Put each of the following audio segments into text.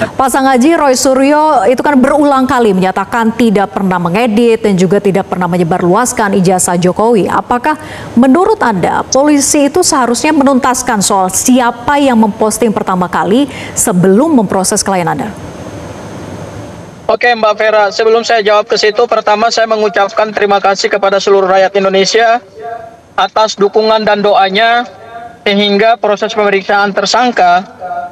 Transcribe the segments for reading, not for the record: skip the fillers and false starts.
Pasangan Haji Roy Suryo itu kan berulang kali menyatakan tidak pernah mengedit dan juga tidak pernah menyebarluaskan ijazah Jokowi. Apakah menurut Anda polisi itu seharusnya menuntaskan soal siapa yang memposting pertama kali sebelum memproses klien Anda? Oke Mbak Vera, sebelum saya jawab ke situ, pertama saya mengucapkan terima kasih kepada seluruh rakyat Indonesia atas dukungan dan doanya sehingga proses pemeriksaan tersangka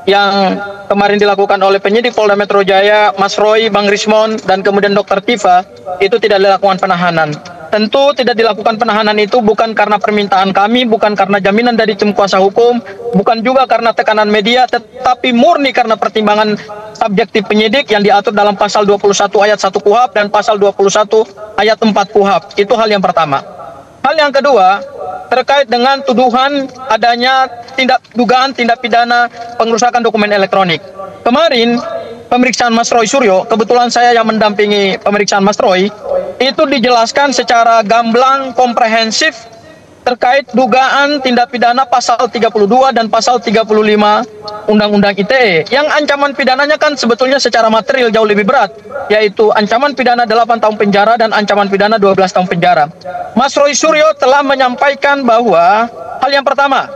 yang kemarin dilakukan oleh penyidik Polda Metro Jaya, Mas Roy, Bang Rismon, dan kemudian Dr. Tifa, itu tidak dilakukan penahanan. Tentu tidak dilakukan penahanan itu bukan karena permintaan kami, bukan karena jaminan dari tim kuasa hukum, bukan juga karena tekanan media, tetapi murni karena pertimbangan subjektif penyidik yang diatur dalam pasal 21 ayat 1 KUHP dan pasal 21 ayat 4 KUHP. Itu hal yang pertama. Hal yang kedua, terkait dengan tuduhan adanya dugaan tindak pidana pengerusakan dokumen elektronik. Kemarin pemeriksaan Mas Roy Suryo, kebetulan saya yang mendampingi pemeriksaan Mas Roy, itu dijelaskan secara gamblang, komprehensif terkait dugaan tindak pidana pasal 32 dan pasal 35 Undang-Undang ITE. Yang ancaman pidananya kan sebetulnya secara material jauh lebih berat, yaitu ancaman pidana 8 tahun penjara dan ancaman pidana 12 tahun penjara. Mas Roy Suryo telah menyampaikan bahwa hal yang pertama,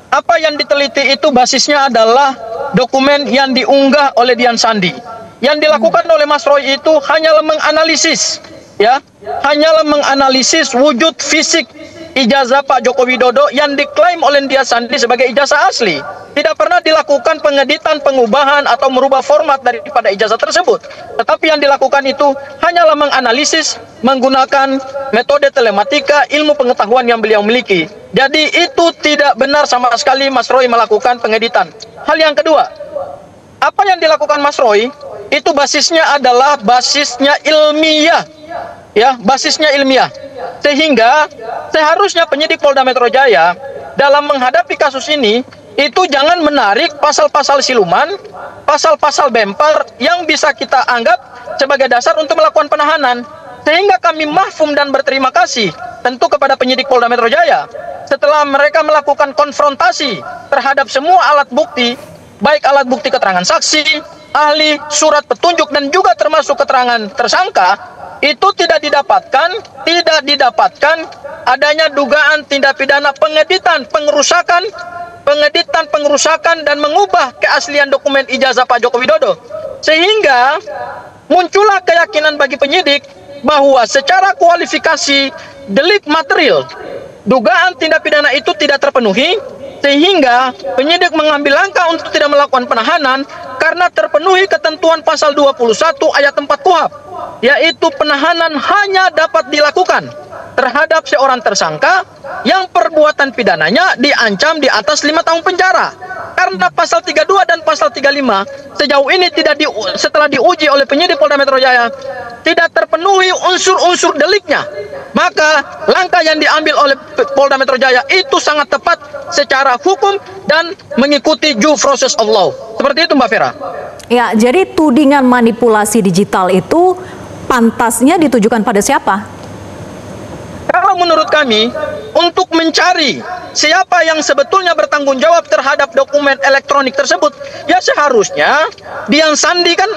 apa yang diteliti itu basisnya adalah dokumen yang diunggah oleh Dian Sandi. Yang dilakukan oleh Mas Roy itu hanyalah menganalisis, hanyalah menganalisis wujud fisik ijazah Pak Joko Widodo yang diklaim oleh Dian Sandi sebagai ijazah asli. Tidak pernah dilakukan pengeditan, pengubahan, atau merubah format daripada ijazah tersebut. Tetapi yang dilakukan itu hanyalah menganalisis menggunakan metode telematika, ilmu pengetahuan yang beliau miliki. Jadi itu tidak benar sama sekali Mas Roy melakukan pengeditan. Hal yang kedua, apa yang dilakukan Mas Roy itu basisnya adalah basisnya ilmiah. Basisnya ilmiah. Sehingga seharusnya penyidik Polda Metro Jaya dalam menghadapi kasus ini itu jangan menarik pasal-pasal siluman, pasal-pasal bempar yang bisa kita anggap sebagai dasar untuk melakukan penahanan. Sehingga kami mahfum dan berterima kasih tentu kepada penyidik Polda Metro Jaya setelah mereka melakukan konfrontasi terhadap semua alat bukti, baik alat bukti keterangan saksi, ahli, surat petunjuk, dan juga termasuk keterangan tersangka, itu tidak didapatkan adanya dugaan tindak pidana pengeditan, pengerusakan dan mengubah keaslian dokumen ijazah Pak Joko Widodo. Sehingga muncullah keyakinan bagi penyidik bahwa secara kualifikasi delik material, dugaan tindak pidana itu tidak terpenuhi, sehingga penyidik mengambil langkah untuk tidak melakukan penahanan karena terpenuhi ketentuan pasal 21 ayat 4 KUHP, yaitu penahanan hanya dapat dilakukan terhadap seorang tersangka yang perbuatan pidananya diancam di atas 5 tahun penjara. Karena pasal 32 dan pasal 35 sejauh ini setelah diuji oleh penyidik Polda Metro Jaya tidak terpenuhi unsur-unsur deliknya, maka langkah yang diambil oleh Polda Metro Jaya itu sangat tepat secara hukum dan mengikuti due process of law. Seperti itu Mbak Vera. Ya, jadi tudingan manipulasi digital itu pantasnya ditujukan pada siapa? Kalau menurut kami, untuk mencari siapa yang sebetulnya bertanggung jawab terhadap dokumen elektronik tersebut, ya seharusnya Dian Sandi kan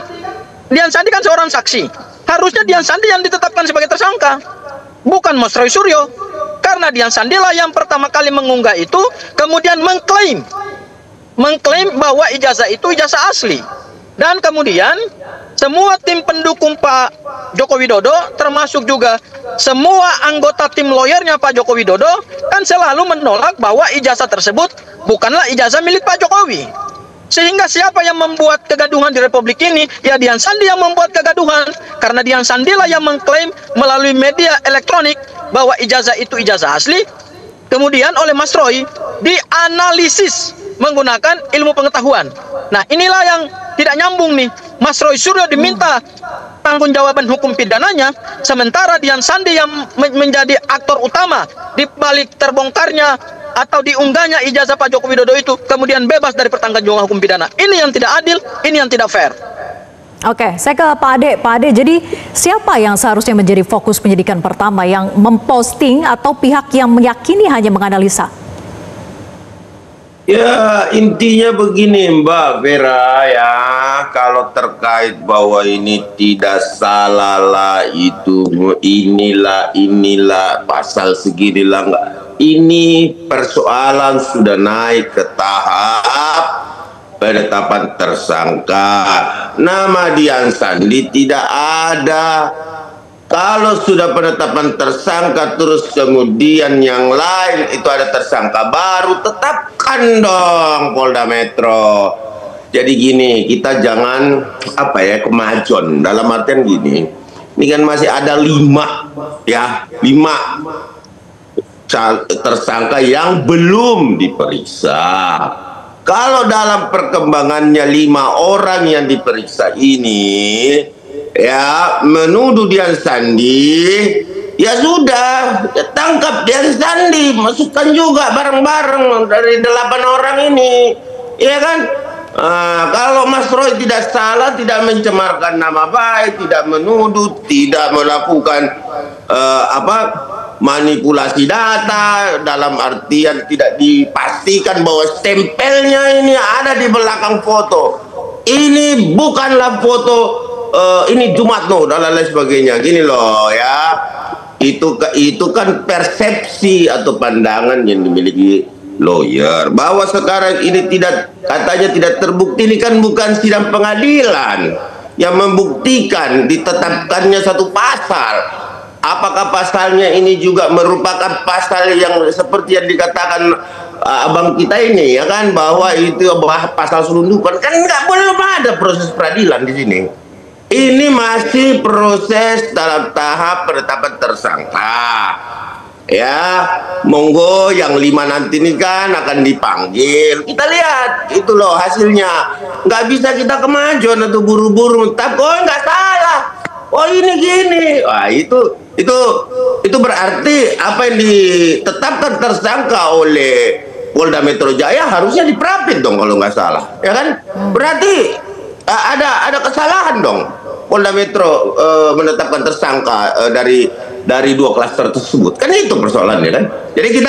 seorang saksi. Harusnya Dian Sandi yang ditetapkan sebagai tersangka, bukan Mas Roy Suryo. Karena Dian Sandi lah yang pertama kali mengunggah itu, kemudian mengklaim bahwa ijazah itu ijazah asli. Dan kemudian semua tim pendukung Pak Joko Widodo, termasuk juga semua anggota tim lawyernya Pak Joko Widodo, kan selalu menolak bahwa ijazah tersebut bukanlah ijazah milik Pak Jokowi. Sehingga siapa yang membuat kegaduhan di Republik ini? Ya Dian Sandi yang membuat kegaduhan. Karena Dian Sandi lah yang mengklaim melalui media elektronik bahwa ijazah itu ijazah asli. Kemudian oleh Mas Roy dianalisis menggunakan ilmu pengetahuan. Nah inilah yang tidak nyambung nih. Mas Roy Suryo diminta tanggung-jawaban hukum pidananya, sementara Dian Sandi yang menjadi aktor utama di balik terbongkarnya atau diunggahnya ijazah Pak Joko Widodo itu kemudian bebas dari pertanggungjawaban hukum pidana. Ini yang tidak adil, ini yang tidak fair. Oke, saya ke Pak Ade. Pak Ade, jadi siapa yang seharusnya menjadi fokus penyidikan pertama, yang memposting atau pihak yang meyakini hanya menganalisa? Ya, intinya begini Mbak Vera ya, kalau terkait bahwa ini tidak salah lah, itu inilah pasal seginilah, enggak. Ini persoalan sudah naik ke tahap penetapan tersangka. Nama Dian Sandi tidak ada. Kalau sudah penetapan tersangka terus kemudian yang lain itu ada tersangka baru, tetapkan dong Polda Metro. Jadi gini, kita jangan kemajon, dalam artian gini. Ini kan masih ada 5 tersangka yang belum diperiksa. Kalau dalam perkembangannya 5 orang yang diperiksa ini ya menuduh Dian Sandi, ya sudah, ya tangkap Dian Sandi, masukkan juga bareng-bareng dari 8 orang ini, ya kan? Kalau Mas Roy tidak salah, tidak mencemarkan nama baik, tidak menuduh, tidak melakukan manipulasi data, dalam artian tidak dipastikan bahwa stempelnya ini ada di belakang foto. Ini bukanlah foto ini Jumatno dan lain sebagainya, gini loh ya, itu kan persepsi atau pandangan yang dimiliki lawyer bahwa sekarang ini katanya tidak terbukti. Ini kan bukan sidang pengadilan yang membuktikan ditetapkannya satu pasal. Apakah pasalnya ini juga merupakan pasal yang seperti yang dikatakan abang kita ini, ya kan, bahwa itu pasal selundupan? Kan belum ada proses peradilan di sini. Ini masih proses dalam tahap penetapan tersangka. Ya, monggo yang 5 nanti ini kan akan dipanggil. Kita lihat itu loh hasilnya. Nggak bisa kita kemajuan atau buru-buru. Tapi nggak salah. Oh ini gini. Wah itu berarti apa yang ditetapkan tersangka oleh Polda Metro Jaya harusnya diprapit dong kalau nggak salah. Ya kan? Berarti ada kesalahan dong. Polda Metro menetapkan tersangka dari 2 klaster tersebut, kan itu persoalannya kan. Jadi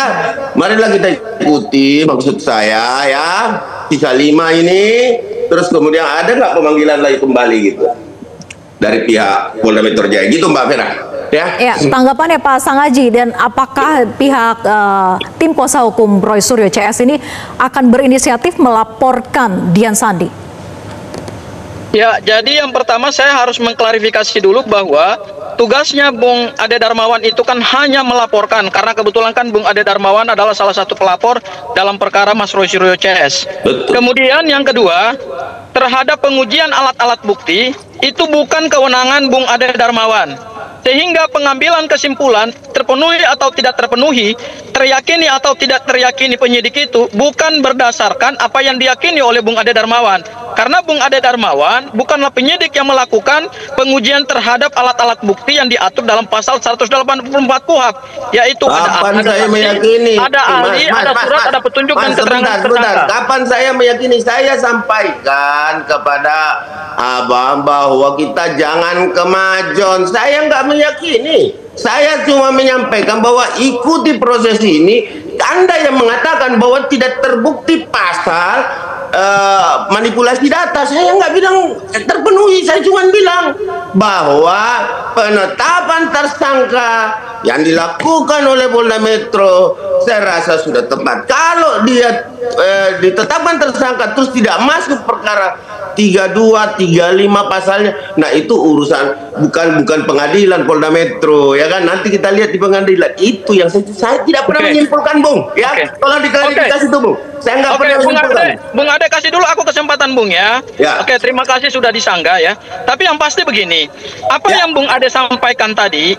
marilah kita ikuti maksud saya ya, sisa 5 ini, terus kemudian ada nggak pemanggilan lagi kembali gitu dari pihak Polda Metro Jaya gitu Mbak Vera ya. Tanggapannya Pak Sangaji, dan apakah pihak tim kuasa hukum Roy Suryo CS ini akan berinisiatif melaporkan Dian Sandi? Ya, jadi yang pertama saya harus mengklarifikasi dulu bahwa tugasnya Bung Ade Darmawan itu kan hanya melaporkan, karena kebetulan kan Bung Ade Darmawan adalah salah satu pelapor dalam perkara Mas Roy Suryo CS. Kemudian yang kedua, terhadap pengujian alat-alat bukti itu bukan kewenangan Bung Ade Darmawan. Sehingga pengambilan kesimpulan terpenuhi atau tidak terpenuhi, teriyakini atau tidak teriyakini penyidik itu bukan berdasarkan apa yang diyakini oleh Bung Ade Darmawan. Karena Bung Ade Darmawan bukanlah penyidik yang melakukan pengujian terhadap alat-alat bukti yang diatur dalam pasal 184 KUHP, yaitu ada ahli, ada surat, ada petunjuk dan keterangan tersangka. Kapan saya meyakini? Saya sampaikan kepada abang bahwa kita jangan kemajon. Saya nggak meyakini. Saya cuma menyampaikan bahwa ikuti proses ini. Anda yang mengatakan bahwa tidak terbukti pasal manipulasi data, saya nggak bilang terpenuhi. Saya cuma bilang bahwa penetapan tersangka yang dilakukan oleh Polda Metro saya rasa sudah tepat. Kalau dia ditetapkan tersangka terus tidak masuk perkara 32, 35 pasalnya, nah itu urusan bukan pengadilan Polda Metro, ya kan. Nanti kita lihat di pengadilan. Itu yang saya tidak pernah menyimpulkan, Bung, ya. Tolong diklarifikasi itu, Bung. Saya nggak pernah menyimpulkan. Bung Ade, kasih dulu aku kesempatan, Bung, ya. Oke, terima kasih sudah disanggah ya. Tapi yang pasti begini, apa yang Bung Ade sampaikan tadi,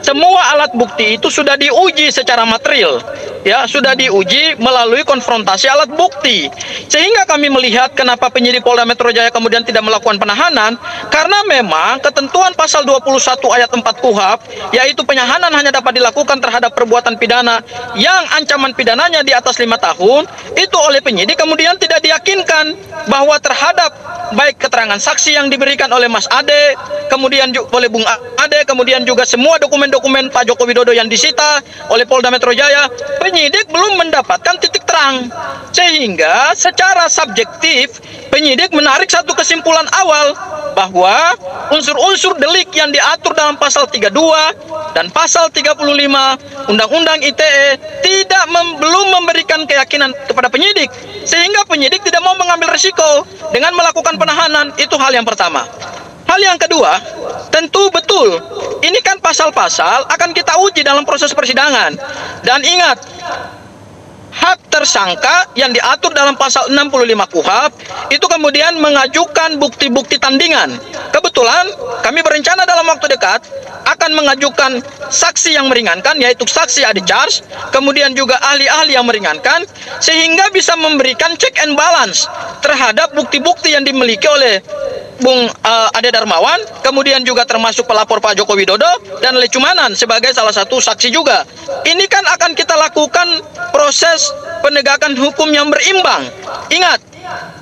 semua alat bukti itu sudah diuji secara material, ya, sudah diuji melalui konfrontasi alat bukti. Sehingga kami melihat kenapa penyidik Polda Metro Jaya kemudian tidak melakukan penahanan, karena memang ketentuan pasal 21 ayat 4 KUHP, yaitu penahanan hanya dapat dilakukan terhadap perbuatan pidana yang ancaman pidananya di atas 5 tahun, itu oleh penyidik kemudian tidak diyakinkan bahwa terhadap baik keterangan saksi yang diberikan oleh Mas Ade, kemudian oleh Bung Ade, kemudian juga semua dokumen-dokumen Pak Joko Widodo yang disita oleh Polda Metro Jaya, penyidik belum mendapatkan titik terang. Sehingga secara subjektif penyidik menarik satu kesimpulan awal bahwa unsur-unsur delik yang diatur dalam pasal 32 dan pasal 35 Undang-Undang ITE belum memberikan keyakinan kepada penyidik, sehingga penyidik tidak mau mengambil risiko dengan melakukan penahanan. Itu hal yang pertama. Hal yang kedua, tentu betul, ini kan pasal-pasal akan kita uji dalam proses persidangan. Dan ingat, hak tersangka yang diatur dalam pasal 65 KUHP itu kemudian mengajukan bukti-bukti tandingan. Kebetulan kami berencana dalam waktu dekat akan mengajukan saksi yang meringankan, yaitu saksi adik charge, kemudian juga ahli-ahli yang meringankan, sehingga bisa memberikan check and balance terhadap bukti-bukti yang dimiliki oleh Bung Ade Darmawan, kemudian juga termasuk pelapor Pak Joko Widodo dan Lecumanan sebagai salah satu saksi juga. Ini kan akan kita lakukan proses penegakan hukum yang berimbang. Ingat,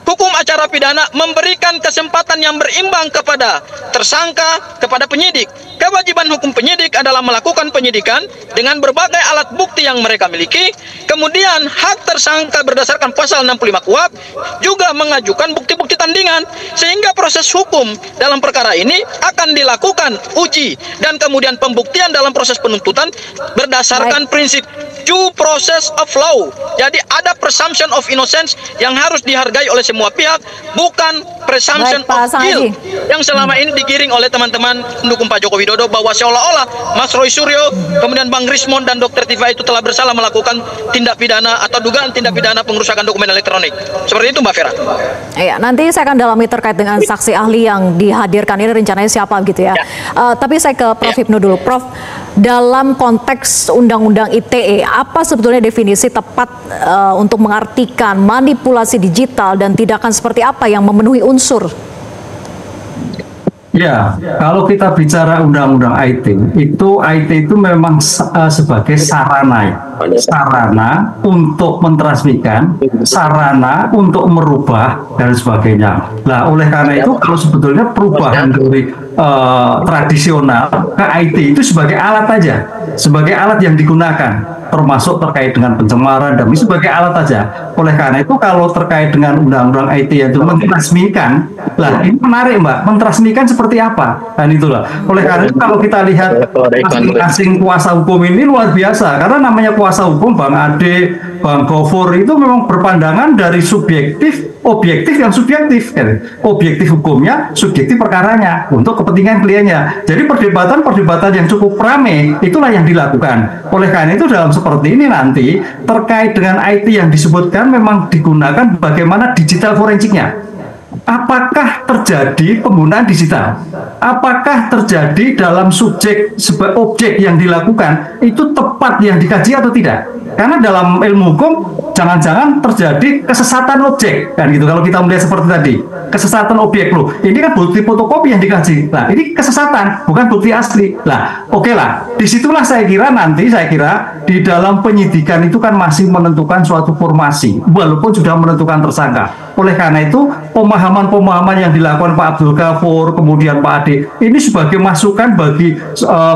hukum acara pidana memberikan kesempatan yang berimbang kepada tersangka, kepada penyidik. Kewajiban hukum penyidik adalah melakukan penyidikan dengan berbagai alat bukti yang mereka miliki. Kemudian hak tersangka berdasarkan pasal 65 KUHP juga mengajukan bukti-bukti tandingan, sehingga proses hukum dalam perkara ini akan dilakukan uji dan kemudian pembuktian dalam proses penuntutan berdasarkan prinsip due process of law. Jadi ada presumption of innocence yang harus dihargai oleh semua pihak, bukan presumption of guilt yang selama ini digiring oleh teman-teman pendukung Pak Joko Widodo, bahwa seolah-olah Mas Roy Suryo, kemudian Bang Rismond dan Dr. Tifa itu telah bersalah melakukan tindak pidana atau dugaan tindak pidana pengerusakan dokumen elektronik. Seperti itu, Mbak Vera. Iya, nanti saya akan dalami terkait dengan saksi ahli yang dihadirkan ini rencananya siapa gitu ya. Tapi saya ke Prof. Hipnu dulu. Prof, dalam konteks Undang-Undang ITE, apa sebetulnya definisi tepat untuk mengartikan manipulasi digital dan tindakan seperti apa yang memenuhi unsur? Ya, kalau kita bicara Undang-Undang IT itu memang sebagai sarana untuk mentransmisikan, sarana untuk merubah dan sebagainya. Nah, oleh karena itu kalau sebetulnya perubahan dari tradisional ke IT itu sebagai alat aja, sebagai alat yang digunakan, termasuk terkait dengan pencemaran dan sebagai alat aja. Oleh karena itu kalau terkait dengan Undang-Undang IT itu mentransmisikan, lah ini menarik Mbak, mentransmisikan seperti apa? Dan itulah. Oleh karena itu kalau kita lihat masing-masing kuasa hukum ini luar biasa, karena namanya kuasa hukum, Bang Ade, Bang Gofur itu memang berpandangan dari subjektif, objektif yang subjektif, objektif hukumnya, subjektif perkaranya untuk kepentingan kliennya. Jadi perdebatan yang cukup ramai itulah yang dilakukan. Oleh karena itu dalam seperti ini nanti terkait dengan IT yang disebutkan memang digunakan bagaimana digital forensiknya. Apakah terjadi penggunaan digital? Apakah terjadi dalam subjek sebagai objek yang dilakukan itu tepat yang dikaji atau tidak? Karena dalam ilmu hukum jangan-jangan terjadi kesesatan objek kan gitu. Kalau kita melihat seperti tadi, kesesatan objek loh. Ini kan bukti fotokopi yang dikaji. Nah, ini kesesatan, bukan bukti asli. Lah, oke lah. Disitulah saya kira di dalam penyidikan itu kan masih menentukan suatu formasi, walaupun sudah menentukan tersangka. Oleh karena itu, pemahaman-pemahaman yang dilakukan Pak Abdul Ghafur, kemudian Pak Ade, ini sebagai masukan bagi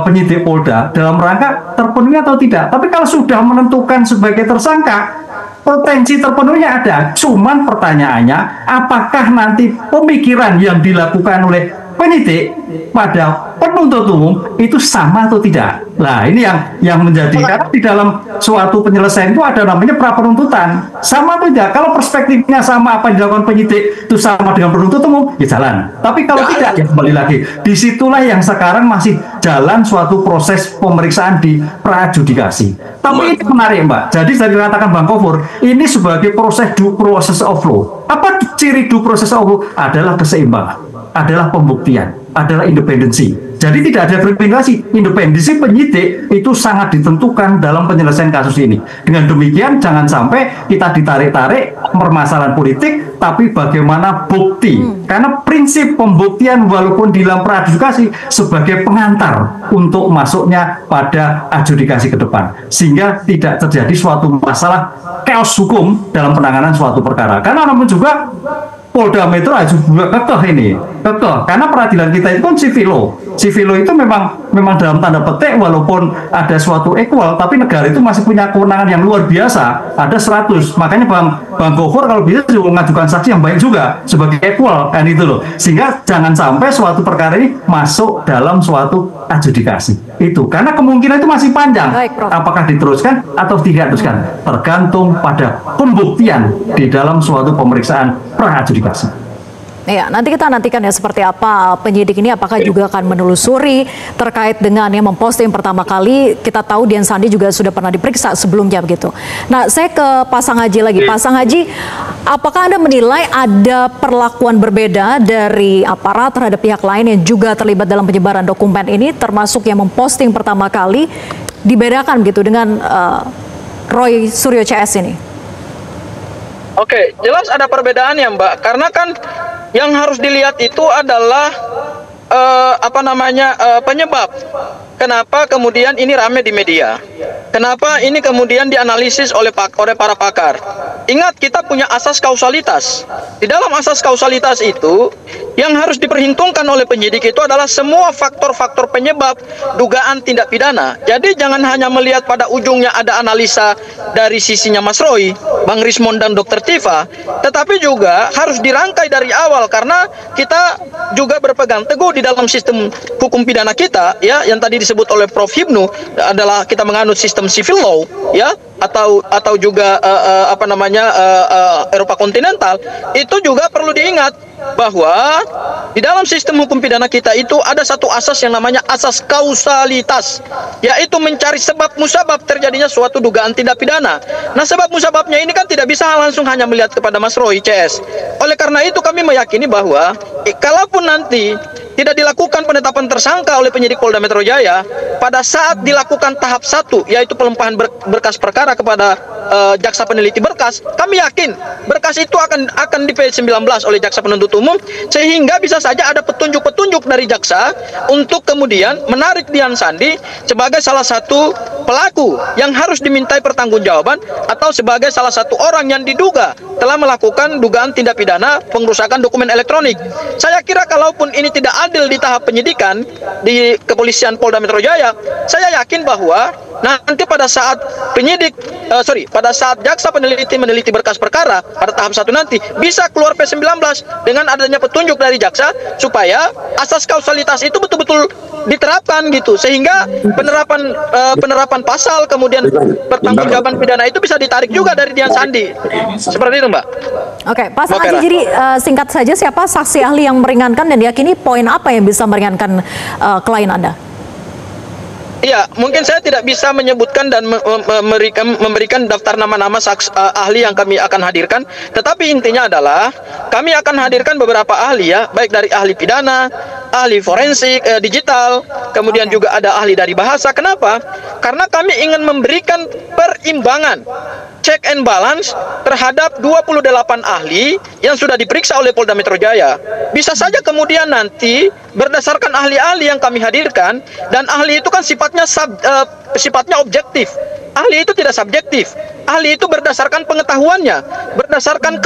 penyidik Polda dalam rangka terpenuhi atau tidak. Tapi kalau sudah menentukan sebagai tersangka, potensi terpenuhnya ada. Cuman pertanyaannya, apakah nanti pemikiran yang dilakukan oleh penyidik pada penuntut umum itu sama atau tidak? Nah, ini yang menjadi, karena di dalam suatu penyelesaian itu ada namanya pra penuntutan, sama atau tidak. Kalau perspektifnya sama, apa yang dilakukan penyidik itu sama dengan penuntut umum, ya jalan. Tapi kalau tidak, ya kembali lagi. Disitulah yang sekarang masih jalan suatu proses pemeriksaan di pra-adjudikasi. Tapi ini menarik Mbak. Jadi dari katakan Bang Gofur, ini sebagai proses due process of law. Apa ciri due process of law? Adalah keseimbangan, adalah pembuktian, adalah independensi. Jadi tidak ada kriminalisasi. Independensi penyidik itu sangat ditentukan dalam penyelesaian kasus ini. Dengan demikian jangan sampai kita ditarik-tarik permasalahan politik, tapi bagaimana bukti. Karena prinsip pembuktian walaupun di dalam pra-adjudikasi sebagai pengantar untuk masuknya pada adjudikasi ke depan. Sehingga tidak terjadi suatu masalah chaos hukum dalam penanganan suatu perkara. Karena namun juga Polda Metro juga kekeh ini, kekeh karena peradilan kita itu kan civil law itu memang dalam tanda petik walaupun ada suatu equal, tapi negara itu masih punya kewenangan yang luar biasa, ada 100. Makanya Bang Gofur kalau bisa juga mengajukan saksi yang baik juga sebagai equal kan itu loh, sehingga jangan sampai suatu perkara ini masuk dalam suatu adjudikasi itu, karena kemungkinan itu masih panjang. Baik, Prof. Apakah diteruskan atau tidak diteruskan tergantung pada pembuktian di dalam suatu pemeriksaan pra-adjudikasi. Ya, nanti kita nantikan ya seperti apa penyidik ini, apakah juga akan menelusuri terkait dengan yang memposting pertama kali. Kita tahu Dian Sandi juga sudah pernah diperiksa sebelumnya begitu. Nah, saya ke Pak Sanghaji lagi. Pak Sanghaji, apakah Anda menilai ada perlakuan berbeda dari aparat terhadap pihak lain yang juga terlibat dalam penyebaran dokumen ini, termasuk yang memposting pertama kali, dibedakan gitu dengan Roy Suryo CS ini? Oke, jelas ada perbedaan ya Mbak, karena kan yang harus dilihat itu adalah penyebab. Kenapa kemudian ini rame di media? Kenapa ini kemudian dianalisis oleh para pakar? Ingat, kita punya asas kausalitas. Di dalam asas kausalitas itu, yang harus diperhitungkan oleh penyidik itu adalah semua faktor-faktor penyebab dugaan tindak pidana. Jadi jangan hanya melihat pada ujungnya ada analisa dari sisinya Mas Roy, Bang Rismond dan Dr. Tifa, tetapi juga harus dirangkai dari awal, karena kita juga berpegang teguh di dalam sistem hukum pidana kita, ya, yang tadi disebut oleh Prof. Hipnu adalah kita menganut sistem civil law, ya, atau juga Eropa kontinental. Itu juga perlu diingat bahwa di dalam sistem hukum pidana kita itu ada satu asas yang namanya asas kausalitas, yaitu mencari sebab musabab terjadinya suatu dugaan tindak pidana. Nah, sebab musababnya ini kan tidak bisa langsung hanya melihat kepada Mas Roy CS. Oleh karena itu kami meyakini bahwa kalaupun nanti tidak dilakukan penetapan tersangka oleh penyidik Polda Metro Jaya, pada saat dilakukan tahap 1, yaitu pelimpahan berkas perkara kepada jaksa peneliti berkas, kami yakin berkas itu akan di P19 oleh jaksa penuntut umum, sehingga bisa saja ada petunjuk-petunjuk dari jaksa untuk kemudian menarik Dian Sandi sebagai salah satu pelaku yang harus dimintai pertanggungjawaban, atau sebagai salah satu orang yang diduga telah melakukan dugaan tindak pidana pengerusakan dokumen elektronik. Saya kira kalaupun ini tidak adil di tahap penyidikan di kepolisian Polda Metro Jaya, saya yakin bahwa nanti pada saat pada saat jaksa meneliti berkas perkara pada tahap 1 nanti bisa keluar P19 dengan adanya petunjuk dari jaksa, supaya asas kausalitas itu betul-betul diterapkan gitu, sehingga penerapan pasal kemudian pertanggungjawaban pidana itu bisa ditarik juga dari Dian Sandi. Seperti itu, Mbak. Oke, Pak Sanghaji, jadi singkat saja, siapa saksi ahli yang meringankan dan diyakini poin apa yang bisa meringankan klien Anda? Iya, mungkin saya tidak bisa menyebutkan dan memberikan daftar nama-nama ahli yang kami akan hadirkan, tetapi intinya adalah kami akan hadirkan beberapa ahli, ya, baik dari ahli pidana, ahli forensik digital, kemudian juga ada ahli dari bahasa. Kenapa? Karena kami ingin memberikan perimbangan, check and balance terhadap 28 ahli yang sudah diperiksa oleh Polda Metro Jaya. Bisa saja kemudian nanti berdasarkan ahli-ahli yang kami hadirkan, dan ahli itu kan sifatnya objektif. Ahli itu tidak subjektif. Ahli itu berdasarkan pengetahuannya, berdasarkan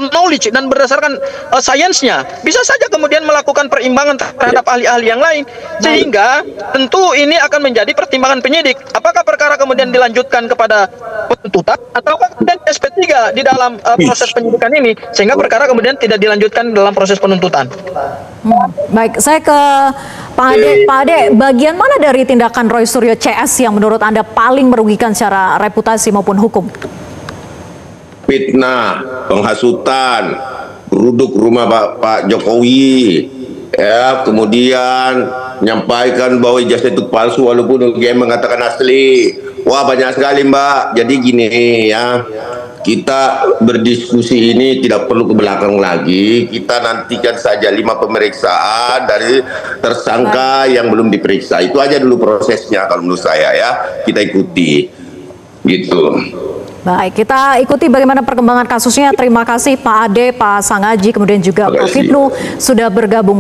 knowledge dan berdasarkan sainsnya. Bisa saja kemudian melakukan perimbangan terhadap ahli-ahli yang lain, sehingga tentu ini akan menjadi pertimbangan penyidik. Apakah perkara kemudian dilanjutkan kepada penuntutan atau kemudian SP3 di dalam proses penyidikan ini, sehingga perkara kemudian tidak dilanjutkan dalam proses penuntutan. Baik, saya ke Pak Ade. Pak Ade, bagian mana dari tindakan Roy Suryo CS yang menurut Anda paling merugikan secara reputasi maupun hukum? Fitnah, penghasutan, geruduk rumah Pak Jokowi, ya, kemudian menyampaikan bahwa ijazah itu palsu walaupun dia mengatakan asli. Wah, banyak sekali, Mbak. Jadi gini, ya, kita berdiskusi ini tidak perlu ke belakang lagi. Kita nantikan saja 5 pemeriksaan dari tersangka yang belum diperiksa. Itu aja dulu prosesnya kalau menurut saya, ya. Kita ikuti. Gitu. Baik, kita ikuti bagaimana perkembangan kasusnya. Terima kasih Pak Ade, Pak Sanghaji, kemudian juga Prof. Hipnu sudah bergabung.